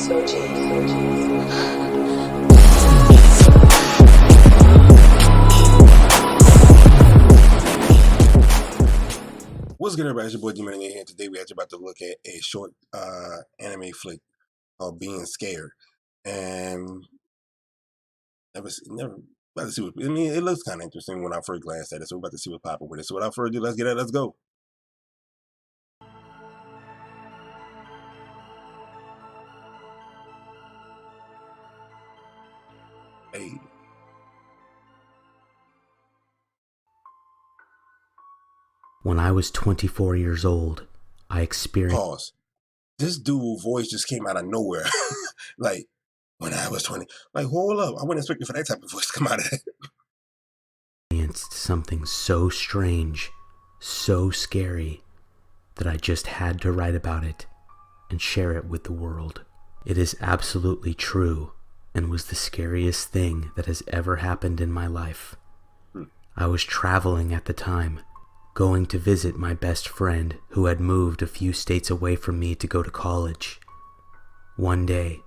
What's good, everybody? It's your boy D-Man here. Today we're actually about to look at a short anime flick called Being Scared. And never about to see what, I mean, it looks kind of interesting when I first glanced at it, so we're about to see what's popping with it. So without further ado, let's get it, let's go. Hey. When I was 24 years old, I experienced... Pause. This dude's voice just came out of nowhere. Like, when I was 20. Like, hold up. I wasn't expecting for that type of voice to come out of that. Something so strange, so scary, that I just had to write about it and share it with the world. It is absolutely true and was the scariest thing that has ever happened in my life. I was traveling at the time, going to visit my best friend who had moved a few states away from me to go to college. One day,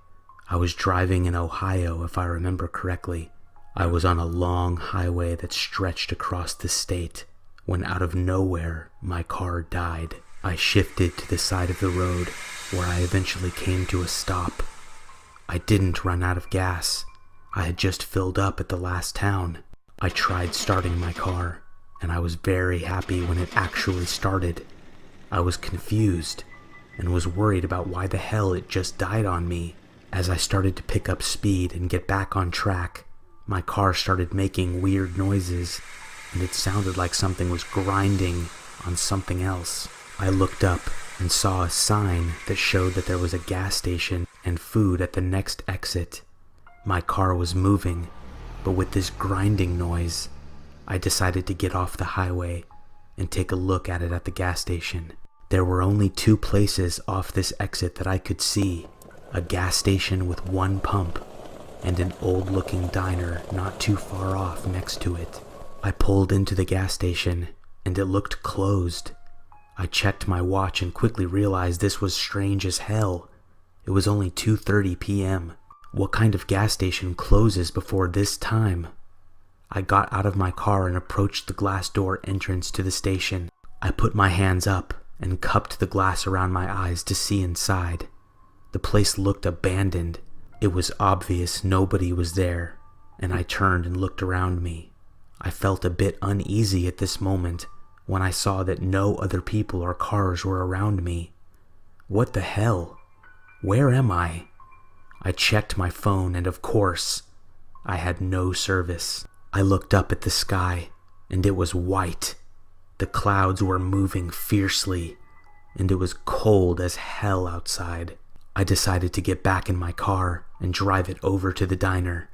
I was driving in Ohio, if I remember correctly. I was on a long highway that stretched across the state when out of nowhere my car died. I shifted to the side of the road where I eventually came to a stop. I didn't run out of gas. I had just filled up at the last town. I tried starting my car, and I was very happy when it actually started. I was confused and was worried about why the hell it just died on me. As I started to pick up speed and get back on track, my car started making weird noises, and it sounded like something was grinding on something else. I looked up and saw a sign that showed that there was a gas station and food at the next exit. My car was moving, but with this grinding noise, I decided to get off the highway and take a look at it at the gas station. There were only two places off this exit that I could see: a gas station with one pump and an old-looking diner not too far off next to it. I pulled into the gas station and it looked closed. I checked my watch and quickly realized this was strange as hell. It was only 2:30 p.m. What kind of gas station closes before this time? I got out of my car and approached the glass door entrance to the station. I put my hands up and cupped the glass around my eyes to see inside. The place looked abandoned. It was obvious nobody was there, and I turned and looked around me. I felt a bit uneasy at this moment when I saw that no other people or cars were around me. What the hell? Where am I? I checked my phone and of course, I had no service. I looked up at the sky and it was white. The clouds were moving fiercely and it was cold as hell outside. I decided to get back in my car and drive it over to the diner.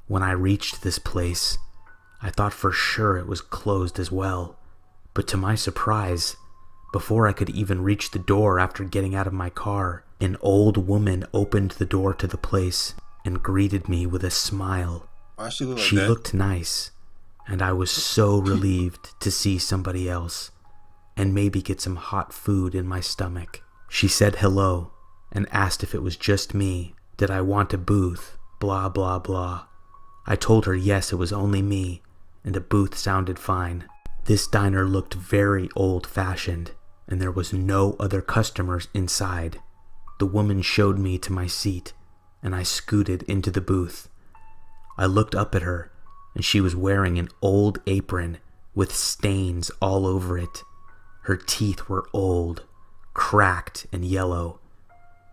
When I reached this place, I thought for sure it was closed as well. But to my surprise, before I could even reach the door after getting out of my car, an old woman opened the door to the place and greeted me with a smile. Why she look like She that? looked nice, and I was so relieved to see somebody else and maybe get some hot food in my stomach. She said hello and asked if it was just me, did I want a booth, blah blah blah. I told her yes, it was only me, and a booth sounded fine. This diner looked very old-fashioned, and there was no other customers inside. The woman showed me to my seat, and I scooted into the booth. I looked up at her, and she was wearing an old apron with stains all over it. Her teeth were old, cracked, and yellow.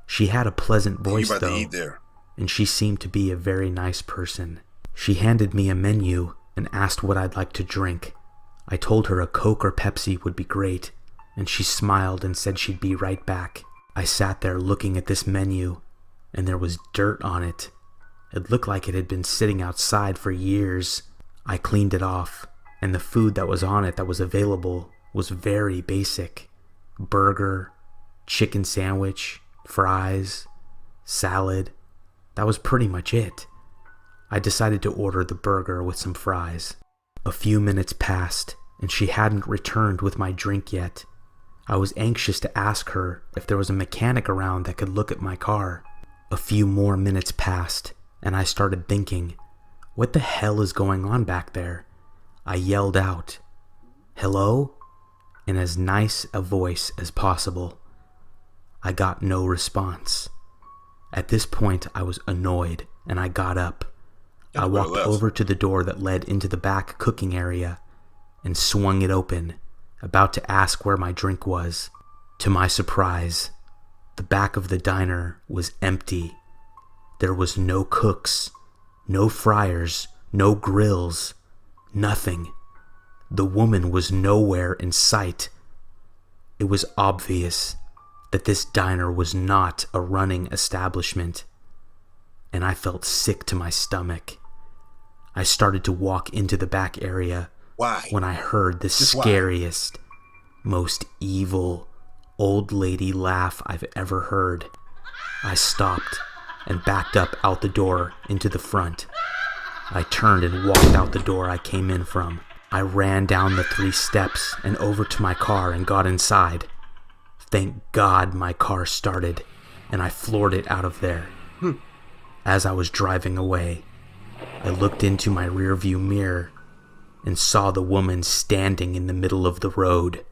She had a pleasant voice though, and she seemed to be a very nice person. She handed me a menu and asked what I'd like to drink. I told her a Coke or Pepsi would be great, and she smiled and said she'd be right back. I sat there looking at this menu, and there was dirt on it. It looked like it had been sitting outside for years. I cleaned it off, and the food that was on it that was available was very basic. Burger, chicken sandwich, fries, salad. That was pretty much it. I decided to order the burger with some fries. A few minutes passed, and she hadn't returned with my drink yet. I was anxious to ask her if there was a mechanic around that could look at my car. A few more minutes passed, and I started thinking, what the hell is going on back there? I yelled out, "Hello?" in as nice a voice as possible. I got no response. At this point, I was annoyed, and I got up. I walked over to the door that led into the back cooking area and swung it open, about to ask where my drink was. To my surprise, the back of the diner was empty. There was no cooks, no fryers, no grills, nothing. The woman was nowhere in sight. It was obvious that this diner was not a running establishment, and I felt sick to my stomach. I started to walk into the back area. Why? When I heard the scariest, most evil old lady laugh I've ever heard. I stopped and backed up out the door into the front. I turned and walked out the door I came in from. I ran down the 3 steps and over to my car and got inside. Thank God my car started, and I floored it out of there. As I was driving away, I looked into my rearview mirror and saw the woman standing in the middle of the road.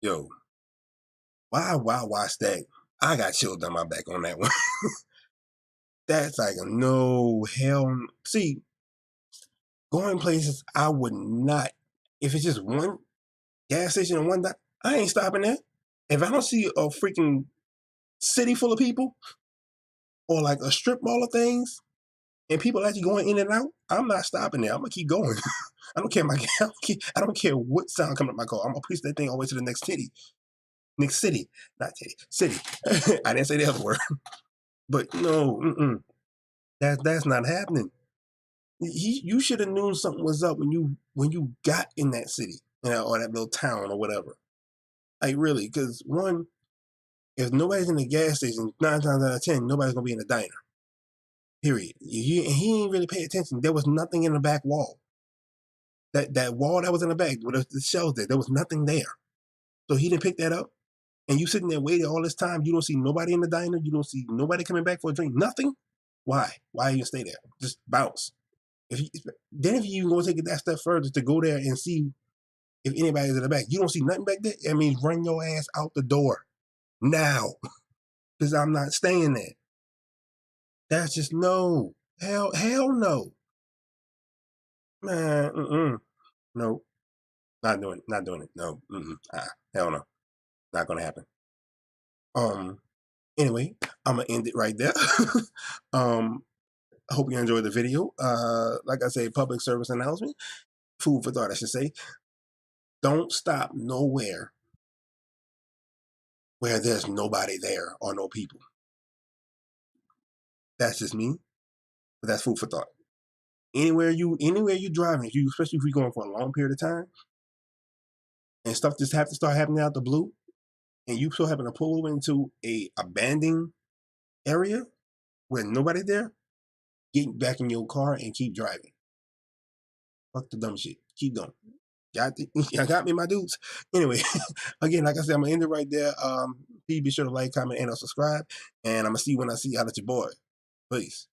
Yo, why watch that? I got chills down my back on that one. That's like a no hell. See, going places I would not. If it's just one gas station and one, I ain't stopping there. If I don't see a freaking city full of people or like a strip mall of things and people actually going in and out, I'm not stopping there. I'm gonna keep going. I don't care I don't care what sound coming up my car. I'm gonna push that thing all the way to the next city. Next city, not city, city. I didn't say the other word, but no, that's not happening. You should have known something was up when you got in that city, or that little town or whatever. Like really, because one, if nobody's in the gas station, 9 times out of 10, nobody's gonna be in the diner. Period. He ain't really pay attention. There was nothing in the back wall. That wall that was in the back with the shelves there was nothing there. So he didn't pick that up. And you sitting there waiting all this time, you don't see nobody in the diner, you don't see nobody coming back for a drink, nothing. Why? Why you stay there? Just bounce. If you go take it that step further to go there and see if anybody's in the back, you don't see nothing back there. That means run your ass out the door now, because I'm not staying there. That's just no. Hell no, man. No, not doing it. No, hell no, not gonna happen. Anyway, I'm gonna end it right there. I hope you enjoyed the video. Like I say, public service announcement, food for thought, I should say. Don't stop nowhere where there's nobody there or no people. That's just me, but that's food for thought. Anywhere you driving, especially if you're going for a long period of time, and stuff just have to start happening out the blue, and you still having to pull into a abandoned area where nobody there, get back in your car and keep driving. Fuck the dumb shit. Keep going. Y'all got me, my dudes. Anyway, again, like I said, I'm gonna end it right there. Please be sure to like, comment, and subscribe. And I'm gonna see you when I see you out at your boy. Peace.